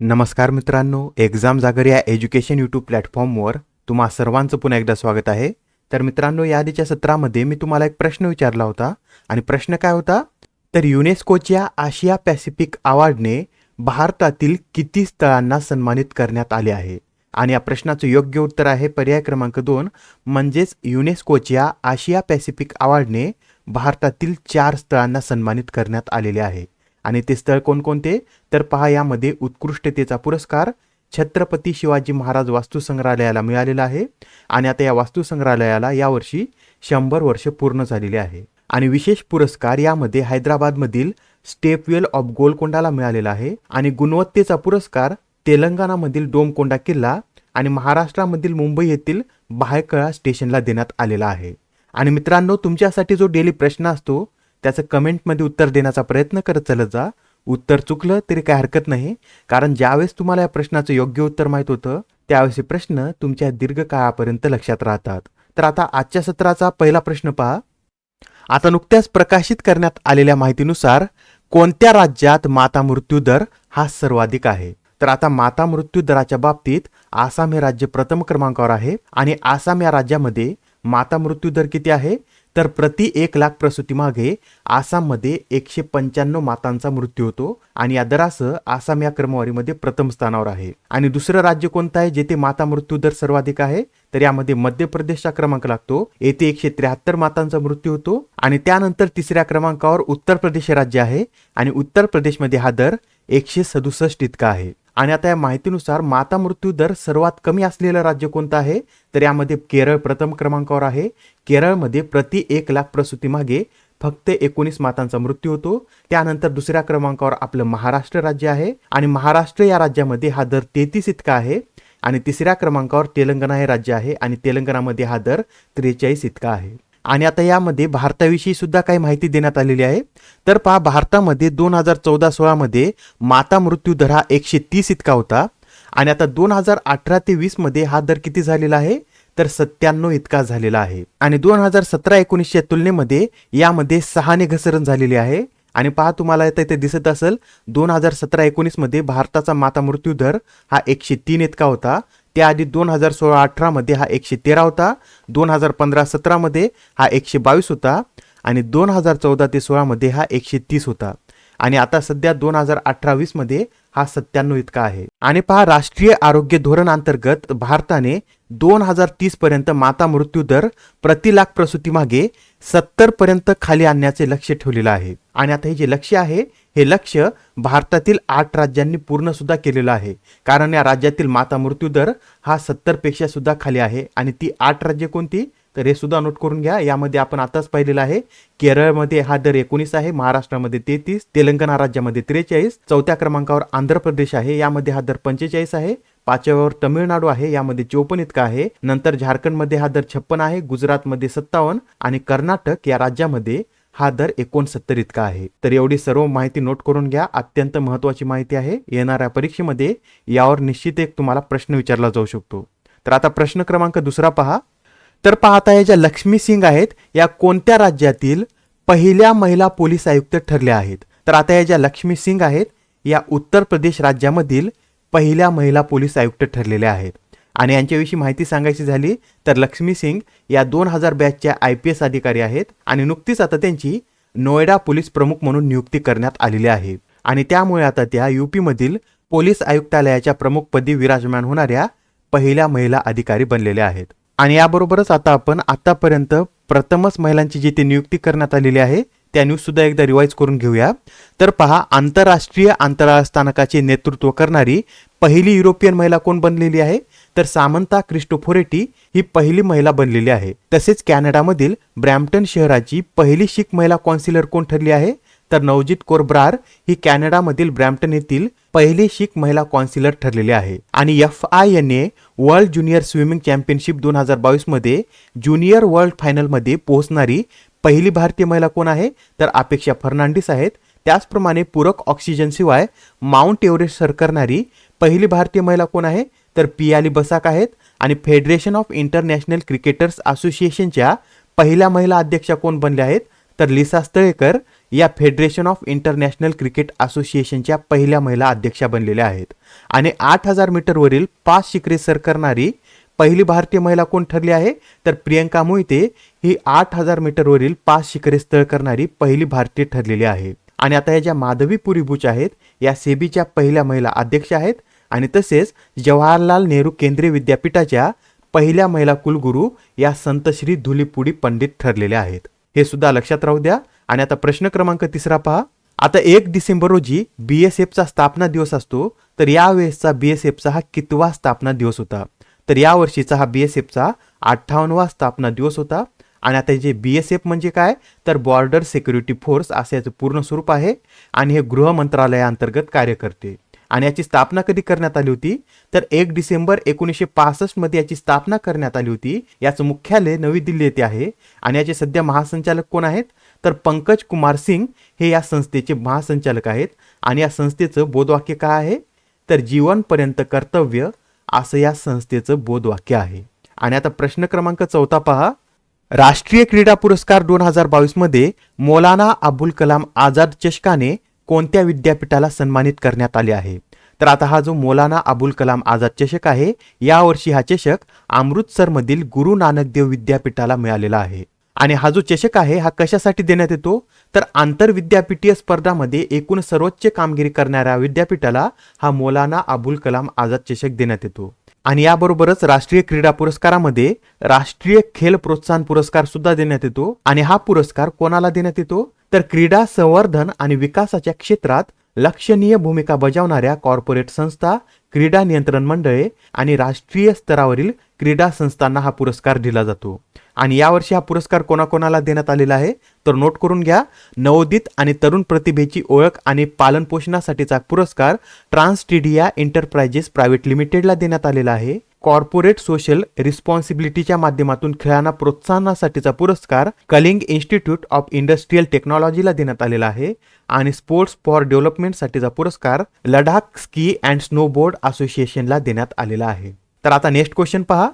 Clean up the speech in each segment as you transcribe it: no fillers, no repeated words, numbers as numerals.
नमस्कार मित्रांनो, एक्झाम जागर या एज्युकेशन यूट्यूब प्लॅटफॉर्मवर तुम्हा सर्वांचं पुन्हा एकदा स्वागत आहे. तर मित्रांनो, या आधीच्या सत्रामध्ये मी तुम्हाला एक प्रश्न विचारला होता आणि प्रश्न काय होता? तर युनेस्कोच्या आशिया पॅसिफिक अवॉर्डने भारतातील किती स्थळांना सन्मानित करण्यात आले आहे? आणि या प्रश्नाचं योग्य उत्तर आहे पर्याय क्रमांक 2 म्हणजेच युनेस्कोच्या आशिया पॅसिफिक अवॉर्डने भारतातील 4 स्थळांना सन्मानित करण्यात आलेले आहे. आणि ते स्थळ कोणकोणते? तर पहा, यामध्ये उत्कृष्टतेचा पुरस्कार छत्रपती शिवाजी महाराज वास्तू संग्रहालयाला मिळालेला आहे आणि आता या वास्तू संग्रहालयाला यावर्षी 100 वर्ष पूर्ण झालेली आहे. आणि विशेष पुरस्कार यामध्ये हैदराबादमधील स्टेपवेल ऑफ गोलकोंडाला मिळालेला आहे आणि गुणवत्तेचा पुरस्कार तेलंगणामधील डोमकोंडा किल्ला आणि महाराष्ट्रामधील मुंबई येथील भायखळा स्टेशनला देण्यात आलेला आहे. आणि मित्रांनो, तुमच्यासाठी जो डेली प्रश्न असतो त्याचं कमेंटमध्ये उत्तर देण्याचा प्रयत्न करत चलत जा. उत्तर चुकलं तरी काही हरकत नाही, कारण ज्यावेळेस तुम्हाला या प्रश्नाचं योग्य उत्तर माहीत होतं त्यावेळेस हे प्रश्न तुमच्या दीर्घकाळापर्यंत लक्षात राहतात. तर आता आजच्या सत्राचा पहिला प्रश्न पहा. आता नुकत्याच प्रकाशित करण्यात आलेल्या माहितीनुसार कोणत्या राज्यात माता मृत्यू दर हा सर्वाधिक आहे? तर आता माता मृत्यू दराच्या बाबतीत आसाम हे राज्य प्रथम क्रमांकावर आहे आणि आसाम या राज्यामध्ये माता मृत्यू दर किती आहे? तर प्रति 1 लाख प्रसूती मागे आसाममध्ये 195 मातांचा मृत्यू होतो आणि या दरासह आसाम या क्रमवारीमध्ये प्रथम स्थानावर आहे. आणि दुसरं राज्य कोणतं आहे जेथे माता मृत्यू दर सर्वाधिक आहे? तर यामध्ये मध्य प्रदेशचा क्रमांक लागतो. येथे 173 मातांचा मृत्यू होतो आणि त्यानंतर तिसऱ्या क्रमांकावर उत्तर प्रदेश राज्य आहे आणि उत्तर प्रदेशमध्ये हा दर 167 इतका आहे. आणि आता या माहितीनुसार माता मृत्यू दर सर्वात कमी असलेलं राज्य कोणतं आहे? तर यामध्ये केरळ प्रथम क्रमांकावर आहे. केरळमध्ये प्रति 1 लाख प्रसूती मागे फक्त 19 मातांचा मृत्यू होतो. त्यानंतर दुसऱ्या क्रमांकावर आपलं महाराष्ट्र राज्य आहे आणि महाराष्ट्र या राज्यामध्ये हा दर 33 इतका आहे. आणि तिसऱ्या क्रमांकावर तेलंगणा हे राज्य आहे आणि तेलंगणामध्ये हा दर 43 इतका आहे. आणि आता यामध्ये भारताविषयी सुद्धा काही माहिती देण्यात आलेली आहे. तर पहा, भारतामध्ये 2014-16 मध्ये माता मृत्यू दर हा 130 इतका होता आणि आता 2018 ते 20 मध्ये हा दर किती झालेला आहे? तर 97 इतका झालेला आहे. आणि 2017-19च्या तुलनेमध्ये यामध्ये 6ने घसरण झालेली आहे. आणि पहा, तुम्हाला इथे दिसत असेल 2017-19 मध्ये भारताचा माता मृत्यू दर हा 103 इतका होता. त्याआधी 2016-18 मध्ये हा 113 होता, 2015-17 मध्ये हा 122 होता आणि 2014 ते 16 मध्ये हा 130 होता आणि आता सध्या 2018-20 मध्ये हा 97 इतका आहे. आणि पहा, राष्ट्रीय आरोग्य धोरण अंतर्गत भारताने 2030 पर्यंत माता मृत्यू दर प्रति लाख प्रसूती मागे 70 पर्यंत खाली आणण्याचे लक्ष्य ठेवलेलं आहे. आणि आता हे जे लक्ष्य आहे हे लक्ष्य भारतातील 8 राज्यांनी पूर्ण सुद्धा केलेलं आहे, कारण या राज्यातील माता मृत्यू दर हा 70 पेक्षा सुद्धा खाली आहे. आणि ती 8 राज्य कोणती? तर हे सुद्धा नोट करून घ्या. यामध्ये आपण आताच पाहिलेलं आहे, केरळमध्ये हा दर 19 आहे, महाराष्ट्रामध्ये 33, तेलंगणा राज्यामध्ये 43, चौथ्या क्रमांकावर आंध्र प्रदेश आहे, यामध्ये हा दर 45 आहे, 5व्यावर तमिळनाडू आहे, यामध्ये 54 इतका आहे. नंतर झारखंडमध्ये हा दर 56 आहे, गुजरातमध्ये 57 आणि कर्नाटक या राज्यामध्ये हा दर 69 इतका आहे. तर एवढी सर्व माहिती नोट करून घ्या, अत्यंत महत्त्वाची माहिती आहे. येणाऱ्या परीक्षेमध्ये यावर निश्चित एक तुम्हाला प्रश्न विचारला जाऊ शकतो. तर आता प्रश्न क्रमांक दुसरा पहा. तर पाहता, या ज्या लक्ष्मी सिंग आहेत या कोणत्या राज्यातील पहिल्या महिला पोलीस आयुक्त ठरल्या आहेत? तर आता या ज्या लक्ष्मी सिंग आहेत या उत्तर प्रदेश राज्यामधील पहिल्या महिला पोलीस आयुक्त ठरलेल्या आहेत. आणि यांच्याविषयी माहिती सांगायची झाली तर लक्ष्मी सिंग या 2000 बॅचच्या IPS अधिकारी आहेत आणि नुकतीच आता त्यांची नोएडा पोलीस प्रमुख म्हणून नियुक्ती करण्यात आलेली आहे. आणि त्यामुळे आता त्या UP मधील पोलीस आयुक्तालयाच्या प्रमुखपदी विराजमान होणाऱ्या पहिल्या महिला अधिकारी बनलेल्या आहेत. आणि याबरोबरच आता आपण आतापर्यंत प्रथमच महिलांची जी ती नियुक्ती करण्यात आलेली आहे त्या न्यूज सुद्धा एकदा रिवाइज करून घेऊया. तर पहा, आंतरराष्ट्रीय अंतराळ स्थानकाचे नेतृत्व करणारी पहिली युरोपियन महिला कोण बनलेली आहे? तर सामंता क्रिस्टोफोरेटी ही पहिली महिला बनलेली आहे. तसेच कॅनडामधील ब्रॅम्प्टन शहराची पहिली शीख महिला कौन्सिलर कोण ठरली आहे? तर नवजीत कौर ब्रार ही कॅनडामधील ब्रॅम्प्टन येथील पहिली शीख महिला कौन्सिलर ठरलेली आहे. आणि FINA world junior swimming championship 2022 मध्ये ज्युनियर वर्ल्ड फायनलमध्ये पोहोचणारी पहिली भारतीय महिला कोण आहे? तर अपेक्षा फर्नांडिस आहेत. त्याचप्रमाणे पूरक ऑक्सिजन शिवाय माउंट एव्हरेस्ट सर करणारी पहिली भारतीय महिला कोण आहे? तर पियाली बसाक आहेत. आणि फेडरेशन ऑफ इंटरनॅशनल क्रिकेटर्स असोसिएशनच्या पहिल्या महिला अध्यक्षा कोण बनल्या आहेत? तर लिसा स्थळेकर या फेडरेशन ऑफ इंटरनॅशनल क्रिकेट असोसिएशनच्या पहिल्या महिला अध्यक्षा बनलेल्या आहेत. आणि 8,000 मीटरवरील 5 शिखरे सर करणारी पहिली भारतीय महिला कोण ठरली आहे? तर प्रियंका मोहिते ही 8,000 मीटरवरील 5 शिखरे सर करणारी पहिली भारतीय ठरलेली आहे. आणि आता या ज्या माधवी पुरी बुच आहेत या सेबीच्या पहिल्या महिला अध्यक्ष आहेत आणि तसेच जवाहरलाल नेहरू केंद्रीय विद्यापीठाच्या पहिल्या महिला कुलगुरू या संतश्री धुलीपुडी पंडित ठरलेल्या आहेत. हे सुद्धा लक्षात राहू द्या. आणि आता प्रश्न क्रमांक 3 पहा. आता 1 डिसेंबर रोजी BSFचा स्थापना दिवस असतो, तर यावेळेसचा BSFचा हा कितवा स्थापना दिवस होता? तर या वर्षीचा हा BSFचा 58वा स्थापना दिवस होता. आणि आता जे BSF म्हणजे काय? तर बॉर्डर सिक्युरिटी फोर्स असे याचं पूर्ण स्वरूप आहे आणि हे गृह मंत्रालयाअंतर्गत कार्य करते. आणि याची स्थापना कधी करण्यात आली होती? तर 1 डिसेंबर 1965 मध्ये याची स्थापना करण्यात आली होती. याचं मुख्यालय नवी दिल्ली येथे आहे. आणि याचे सध्या महासंचालक कोण आहेत? तर पंकज कुमार सिंग हे या संस्थेचे महासंचालक आहेत. आणि या संस्थेचं बोधवाक्य काय आहे? तर जीवनपर्यंत कर्तव्य असं या संस्थेचं बोधवाक्य आहे. आणि आता प्रश्न क्रमांक 14 पहा. राष्ट्रीय क्रीडा पुरस्कार 2022 मध्ये मौलाना अबुल कलाम आझाद चषकाने कोणत्या विद्यापीठाला सन्मानित करण्यात आले आहे? तर आता हा जो मौलाना अबुल कलाम आझाद चषक आहे यावर्षी हा चषक अमृतसरमधील गुरु नानक देव विद्यापीठाला मिळालेला आहे. आणि हा जो चषक आहे हा कशासाठी देण्यात येतो? तर आंतरविद्यापीठीय स्पर्धामध्ये एकूण सर्वोच्च कामगिरी करणाऱ्या विद्यापीठाला हा मौलाना अबुल कलाम आझाद चषक देण्यात येतो. आणि याबरोबरच राष्ट्रीय क्रीडा पुरस्कारामध्ये राष्ट्रीय खेल प्रोत्साहन पुरस्कार सुद्धा देण्यात येतो. आणि हा पुरस्कार कोणाला देण्यात येतो? तर क्रीडा संवर्धन आणि विकासाच्या क्षेत्रात लक्षणीय भूमिका बजावणाऱ्या कॉर्पोरेट संस्था, क्रीडा नियंत्रण मंडळे आणि राष्ट्रीय स्तरावरील क्रीडा संस्थांना हा पुरस्कार दिला जातो. आणि यावर्षी हा पुरस्कार कोणाकोणाला देण्यात आलेला आहे? तर नोट करून घ्या. नवोदित आणि तरुण प्रतिभेची ओळख आणि पालन पोषणासाठीचा पुरस्कार ट्रान्सटिडिया एंटरप्राइजेस प्रायव्हेट लिमिटेडला देण्यात आलेला आहे. कॉर्पोरेट सोशल रिस्पॉन्सिबिलिटीच्या माध्यमातून खेळांना प्रोत्साहनासाठीचा पुरस्कार कलिंग इन्स्टिट्यूट ऑफ इंडस्ट्रियल टेक्नॉलॉजीला देण्यात आलेला आहे. आणि स्पोर्ट्स फॉर डेव्हलपमेंटसाठीचा पुरस्कार लडाख स्की अँड स्नोबोर्ड असोसिएशनला देण्यात आलेला आहे. तर आता नेक्स्ट क्वेश्चन पहा.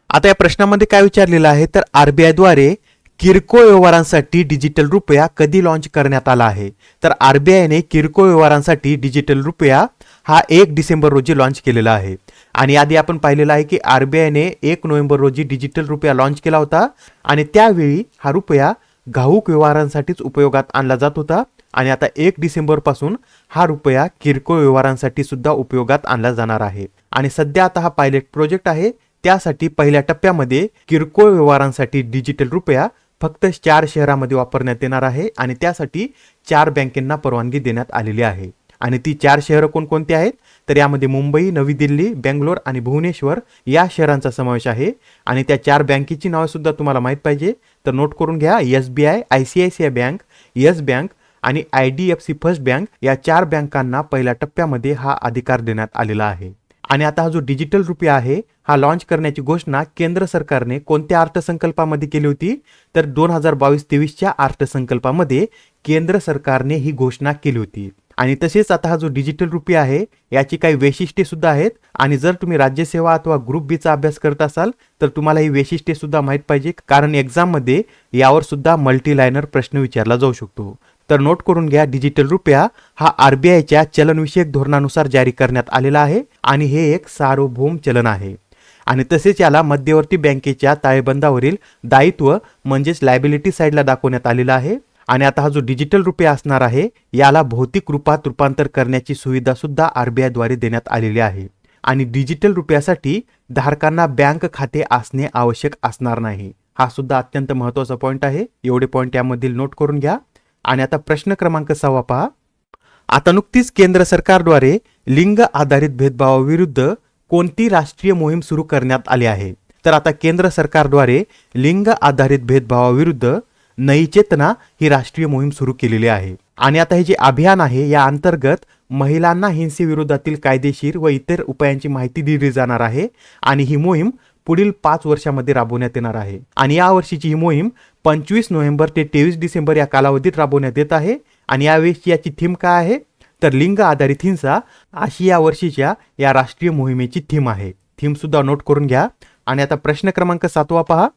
आता या प्रश्नामध्ये काय विचारलेलं आहे? तर RBI किरकोळ व्यवहारांसाठी डिजिटल रुपया कधी लॉन्च करण्यात आला आहे? तर RBIने किरकोळ व्यवहारांसाठी डिजिटल रुपया हा 1 डिसेंबर रोजी लॉन्च केलेला आहे. आणि आधी आपण पाहिलेलं आहे की RBIने 1 नोव्हेंबर रोजी डिजिटल रुपया लॉन्च केला होता. आणि त्यावेळी हा रुपया घाऊक व्यवहारांसाठीच उपयोगात आणला जात होता. आणि आता 1 डिसेंबर पासून हा रुपया किरकोळ व्यवहारांसाठी सुद्धा उपयोगात आणला जाणार आहे. आणि सध्या आता हा पायलट प्रोजेक्ट आहे. त्यासाठी पहिल्या टप्प्यामध्ये किरकोळ व्यवहारांसाठी डिजिटल रुपया फक्त 4 शहरामध्ये वापरण्यात येणार आहे. आणि त्यासाठी 4 बँकेंना परवानगी देण्यात आलेली आहे. आणि ती 4 शहरं कोणकोणती आहेत? तर यामध्ये मुंबई, नवी दिल्ली, बेंगलोर आणि भुवनेश्वर या शहरांचा समावेश आहे. आणि त्या 4 बँकेची नावे सुद्धा तुम्हाला माहित पाहिजे, तर नोट करून घ्या. SBI, ICICI bank, yes bank आणि IDFC फर्स्ट बँक या 4 बँकांना पहिल्या टप्प्यामध्ये हा अधिकार देण्यात आलेला आहे. आणि आता हा जो डिजिटल रुपया आहे हा लॉन्च करण्याची घोषणा केंद्र सरकारने कोणत्या अर्थसंकल्पामध्ये केली होती? तर 2022-23च्या अर्थसंकल्पामध्ये केंद्र सरकारने ही घोषणा केली होती. आणि तसेच आता हा जो डिजिटल रुपया आहे याची काही वैशिष्ट्ये सुद्धा आहेत. आणि जर तुम्ही राज्यसेवा अथवा ग्रुप बीचा अभ्यास करत असाल तर तुम्हाला ही वैशिष्ट्ये सुद्धा माहित पाहिजे, कारण एक्झाममध्ये यावर सुद्धा मल्टीलायनर प्रश्न विचारला जाऊ शकतो. तर नोट करून घ्या. डिजिटल रुपया हा RBIच्या चलनविषयक धोरणानुसार जारी करण्यात आलेला आहे. आणि हे एक सार्वभौम चलन आहे. आणि तसेच याला मध्यवर्ती बँकेच्या ताळेबंदावरील दायित्व म्हणजेच लायबिलिटी साईडला दाखवण्यात आलेला आहे. आणि आता हा जो डिजिटल रुपया असणार आहे याला भौतिक रूपात रूपांतर करण्याची सुविधा सुद्धा RBIद्वारे देण्यात आलेली आहे. आणि डिजिटल रुपयासाठी धारकांना बँक खाते असणे आवश्यक असणार नाही. हा सुद्धा अत्यंत महत्त्वाचा पॉईंट आहे. एवढे पॉईंट यामधील नोट करून घ्या. आणि आता प्रश्न क्रमांक 6 पहा. आता नुकतीच केंद्र सरकारद्वारे लिंग आधारित भेदभावाविरुद्ध कोणती राष्ट्रीय मोहीम सुरू करण्यात आली आहे? तर आता केंद्र सरकारद्वारे लिंग आधारित भेदभावाविरुद्ध नई चेतना ही राष्ट्रीय मोहीम सुरू केलेली आहे. आणि आता हे जे अभियान आहे या अंतर्गत महिलांना हिंसेविरोधातील कायदेशीर व इतर उपायांची माहिती दिली जाणार आहे. आणि ही मोहीम पुढील 5 वर्षांमध्ये राबवण्यात येणार आहे. आणि या वर्षीची ही मोहीम 25 नोव्हेंबर ते 23 डिसेंबर या कालावधीत राबवण्यात येत आहे. आणि यावेळी याची थीम काय आहे? तर लिंग आधारित हिंसा अशी या वर्षीच्या या राष्ट्रीय मोहिमेची थीम आहे. थीम सुद्धा नोट करून घ्या. आणि आता प्रश्न क्रमांक 7 पहा.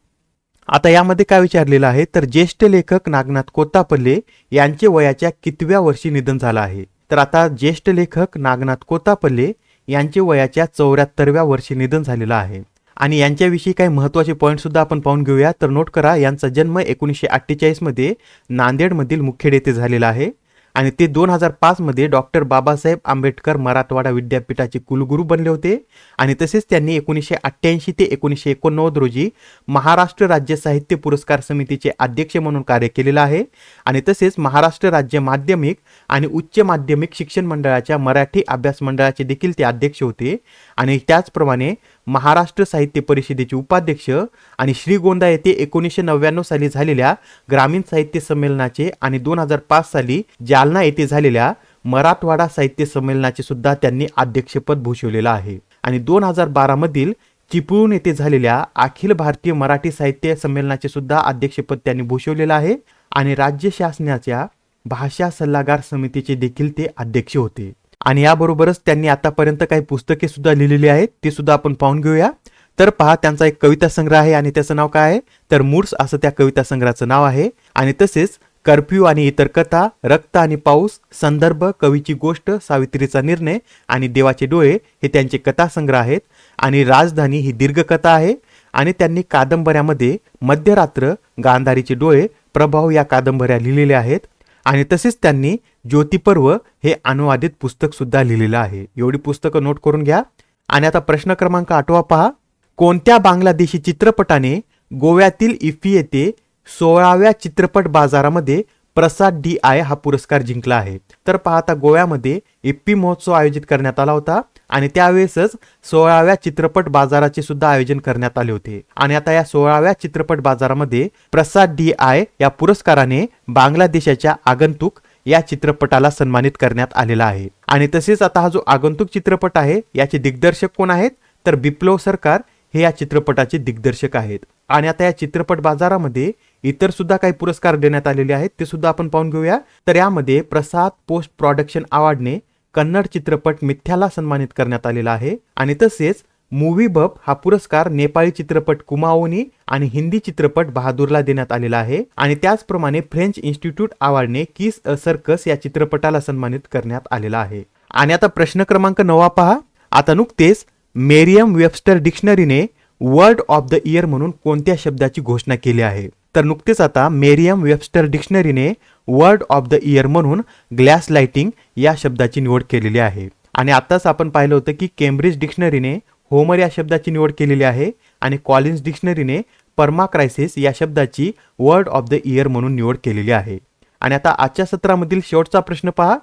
आता यामध्ये काय विचारलेलं आहे, तर ज्येष्ठ लेखक नागनाथ कोत्तापल्ले यांचे वयाच्या कितव्या वर्षी निधन झालं आहे. तर आता ज्येष्ठ लेखक नागनाथ कोत्तापल्ले यांचे वयाच्या 74व्या वर्षी निधन झालेलं आहे. आणि यांच्याविषयी काही महत्त्वाचे पॉईंट सुद्धा आपण पाहून घेऊया. तर नोट करा, यांचा जन्म 1948 मध्ये नांदेडमधील मुखेड येथे झालेला आहे आणि ते 2005 मध्ये डॉक्टर बाबासाहेब आंबेडकर मराठवाडा विद्यापीठाचे कुलगुरू बनले होते. आणि तसेच त्यांनी 1988 ते 1989 रोजी महाराष्ट्र राज्य साहित्य पुरस्कार समितीचे अध्यक्ष म्हणून कार्य केलेलं आहे. आणि तसेच महाराष्ट्र राज्य माध्यमिक आणि उच्च माध्यमिक शिक्षण मंडळाच्या मराठी अभ्यास मंडळाचे देखील ते अध्यक्ष होते. आणि त्याचप्रमाणे महाराष्ट्र साहित्य परिषदेचे उपाध्यक्ष आणि श्रीगोंदा येथे 1999 साली झालेल्या ग्रामीण साहित्य संमेलनाचे आणि 2005 साली जालना येथे झालेल्या मराठवाडा साहित्य संमेलनाचे सुद्धा त्यांनी अध्यक्षपद भूषवलेलं आहे. आणि 2012 मधील चिपळूण येथे झालेल्या अखिल भारतीय मराठी साहित्य संमेलनाचे सुद्धा अध्यक्षपद त्यांनी भूषवलेलं आहे. आणि राज्य शासनाच्या भाषा सल्लागार समितीचे देखील ते अध्यक्ष होते. आणि याबरोबरच त्यांनी आतापर्यंत काही पुस्तके सुद्धा लिहिलेली आहेत, ते सुद्धा आपण पाहून घेऊया. तर पहा, त्यांचा एक कविता संग्रह आहे आणि त्याचं नाव काय आहे, तर मूड्स असं त्या कविता संग्रहाचं नाव आहे. आणि तसेच कर्फ्यू आणि इतर कथा, रक्त आणि पाऊस, संदर्भ, कवीची गोष्ट, सावित्रीचा निर्णय आणि देवाचे डोळे हे त्यांचे कथासंग्रह आहेत. आणि राजधानी ही दीर्घकथा आहे. आणि त्यांनी कादंबऱ्यामध्ये मध्यरात्र, गांधारीचे डोळे, प्रभाव या कादंबऱ्या लिहिलेल्या आहेत. आणि तसेच त्यांनी ज्योतिपर्व हे अनुवादित पुस्तक सुद्धा लिहिलेलं आहे. एवढी पुस्तकं नोट करून घ्या. आणि आता प्रश्न क्रमांक 8 पहा, कोणत्या बांगलादेशी चित्रपटाने गोव्यातील इफ्फी येथे 16व्या चित्रपट बाजारामध्ये प्रसाद DI हा पुरस्कार जिंकला आहे. तर पहा, आता गोव्यामध्ये इफ्फी महोत्सव आयोजित करण्यात आला होता आणि त्यावेळेसच 16व्या चित्रपट बाजाराचे सुद्धा आयोजन करण्यात आले होते. आणि आता या 16व्या चित्रपट बाजारामध्ये प्रसाद DI या पुरस्काराने बांगलादेशाच्या आगंतुक या चित्रपटाला सन्मानित करण्यात आलेला आहे. आणि तसेच आता हा जो आगंतुक चित्रपट आहे याचे दिग्दर्शक कोण आहेत, तर बिप्लव सरकार हे या चित्रपटाचे दिग्दर्शक आहेत. आणि आता या चित्रपट बाजारामध्ये इतर सुद्धा काही पुरस्कार देण्यात आलेले आहेत, ते सुद्धा आपण पाहून घेऊया. तर यामध्ये प्रसाद पोस्ट प्रोडक्शन अवॉर्डने कन्नड चित्रपट मिथ्याला सन्मानित करण्यात आलेला आहे. आणि तसेच मूवी बब हा पुरस्कार नेपाळी चित्रपट कुमाओनी आणि हिंदी चित्रपट बहादूरला देण्यात आलेला आहे. आणि त्याचप्रमाणे फ्रेंच इन्स्टिट्यूट अवॉर्डने किस अ सर्कस या चित्रपटाला सन्मानित करण्यात आलेला आहे. आणि आता प्रश्न क्रमांक 9 पहा, आता नुकतेच मेरियम वेबस्टर डिक्शनरीने वर्ड ऑफ द इयर म्हणून कोणत्या शब्दाची घोषणा केली आहे. तर नुकतेच आता मेरियम वेबस्टर डिक्शनरीने वर्ड ऑफ द इयर म्हणून ग्लास लाइटिंग या शब्दाची निवड केलेली आहे. आणि आताच आपण पाहिलं होतं की केम्ब्रिज डिक्शनरीने होमर या शब्दाची निवड केलेली आहे आणि कॉलिन्स डिक्शनरीने पर्मा क्रायसिस या शब्दाची वर्ड ऑफ द इयर म्हणून निवड केलेली आहे. आणि आता आजच्या सत्रामधील शेवटचा प्रश्न पहा,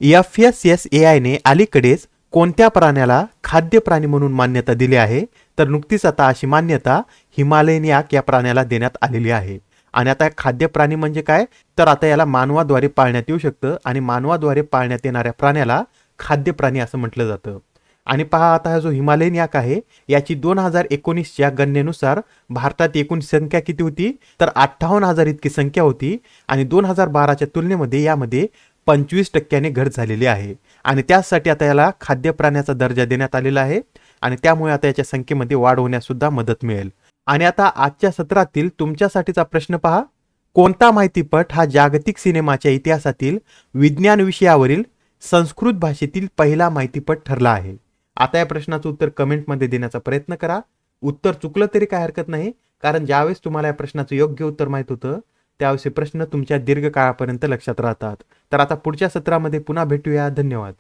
FSSAI ने अलीकडेच कोणत्या प्राण्याला खाद्य प्राणी म्हणून मान्यता दिली आहे. तर नुकतीच आता अशी मान्यता हिमालयन याक या प्राण्याला देण्यात आलेली आहे. आणि आता खाद्य प्राणी म्हणजे काय, तर आता याला मानवाद्वारे पाळण्यात येऊ शकतं आणि मानवाद्वारे पाळण्यात येणाऱ्या प्राण्याला खाद्य प्राणी असं म्हटलं जातं. आणि पहा, आता हा जो हिमालयन याक आहे याची 2019च्या गणनेनुसार भारतात एकूण संख्या किती होती, तर 58,000 इतकी संख्या होती. आणि 2012च्या तुलनेमध्ये यामध्ये 25% घट झालेली आहे. आणि त्यासाठी आता याला खाद्य प्राण्याचा दर्जा देण्यात आलेला आहे आणि त्यामुळे आता याच्या संख्येमध्ये वाढ होण्यास सुद्धा मदत मिळेल. आणि आता आजच्या सत्रातील तुमच्यासाठीचा प्रश्न पहा, कोणता माहितीपट हा जागतिक सिनेमाच्या इतिहासातील विज्ञान विषयावरील संस्कृत भाषेतील पहिला माहितीपट ठरला आहे. आता या प्रश्नाचं उत्तर कमेंटमध्ये देण्याचा प्रयत्न करा. उत्तर चुकलं तरी काय हरकत नाही, कारण ज्यावेळेस तुम्हाला या प्रश्नाचं योग्य उत्तर माहित होतं त्यावेळेस हे प्रश्न तुमच्या दीर्घकाळापर्यंत लक्षात राहतात. तर आता पुढच्या सत्रामध्ये पुन्हा भेटूया. धन्यवाद.